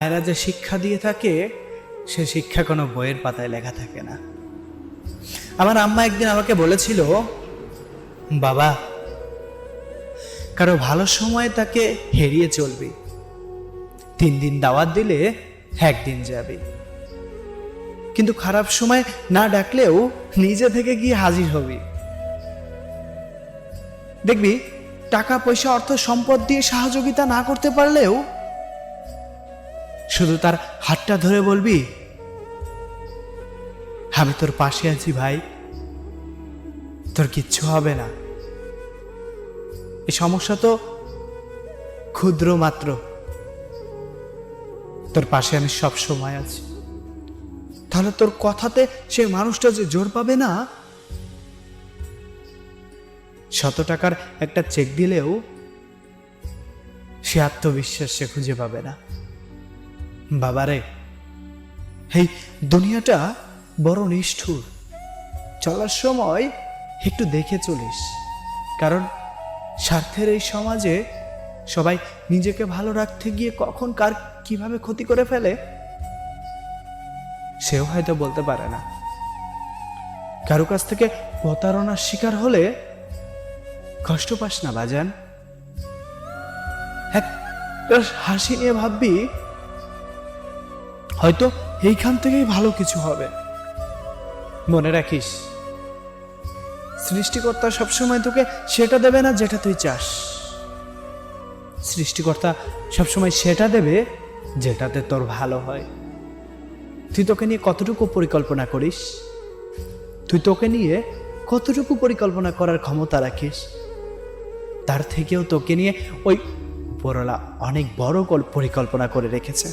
এরা যে শিক্ষা দিয়ে থাকে সে শিক্ষা কোনো বইয়ের পাতায় লেখা থাকে না। আমার আম্মা একদিন আমাকে বলেছিল, বাবা, কারো ভালো সময় তাকে হেরিয়ে চলবি, 3 দিন দাওয়াত দিলে একদিন যাবে, কিন্তু খারাপ সময় না ডাকলেও নিজে থেকে গিয়ে হাজির হবি। দেখবি টাকা পয়সা অর্থ সম্পদ দিয়ে সহযোগিতা না করতে পারলেও শুধু তার হাতটা ধরে বলবি, আমি তোর পাশে আছি ভাই, তোর কিচ্ছু হবে না, এই সমস্যা তো ক্ষুদ্র মাত্র, তোর পাশে আমি সব সময় আছি। তাহলে তোর কথাতে সে মানুষটা যে জোর পাবে না, 100 টাকার একটা চেক দিলেও সে আত্মবিশ্বাস সে খুঁজে পাবে না। বাবারে, এই দুনিয়াটা বড় নিষ্ঠুর, চলার সময় একটু দেখে চলিস, কারণ স্বার্থের এই সমাজে সবাই নিজেকে ভালো রাখতে গিয়ে কখন কার কিভাবে ক্ষতি করে ফেলে সেও হয়তো বলতে পারে না। কারো কাছ থেকে প্রতারণার শিকার হলে কষ্ট পাস না বাজান, হাসি নিয়ে ভাববি হয়তো এইখান থেকেই ভালো কিছু হবে। মনে রাখিস, সৃষ্টিকর্তা সবসময় তোকে সেটা দেবে না যেটা তুই চাস, সৃষ্টিকর্তা সবসময় সেটা দেবে যেটাতে তোর ভালো হয়। তুই তোকে নিয়ে কতটুকু পরিকল্পনা করিস, তুই তোকে নিয়ে কতটুকু পরিকল্পনা করার ক্ষমতা রাখিস, তার থেকেও তোকে নিয়ে ওই উপরওয়ালা অনেক বড় পরিকল্পনা করে রেখেছে,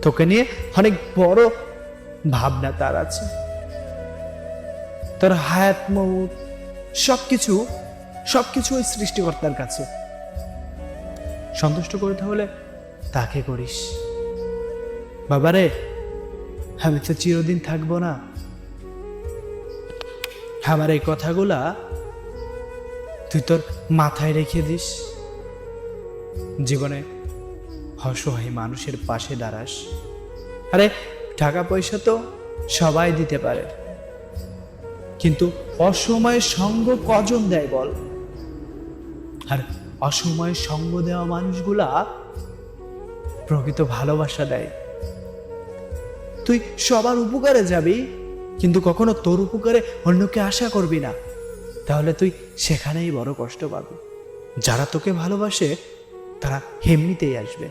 তোকে নিয়ে অনেক বড় ভাবনা তার আছে। তোর হায়াত মউত সবকিছু ওই সৃষ্টিকর্তার কাছে। সন্তুষ্ট করতে হলে তাকে করিস। বাবারে, আমি তো চিরদিন থাকবো না, আমার এই কথাগুলা তুই তোর মাথায় রেখে দিস, জীবনে অসহায় মানুষের পাশে দাঁড়াস। আরে টাকা পয়সা তো সবাই দিতে পারে, কিন্তু অসময়ে সঙ্গ কজন দেয় বল? আর অসময়ে সঙ্গ দেওয়া মানুষগুলা প্রকৃত ভালোবাসা দেয়। তুই সবার উপকারে যাবি, কিন্তু কখনো তোর উপকারে অন্যকে আশা করবি না, তাহলে তুই সেখানেই বড় কষ্ট পাবি। যারা তোকে ভালোবাসে তারা এমনিতেই আসবে।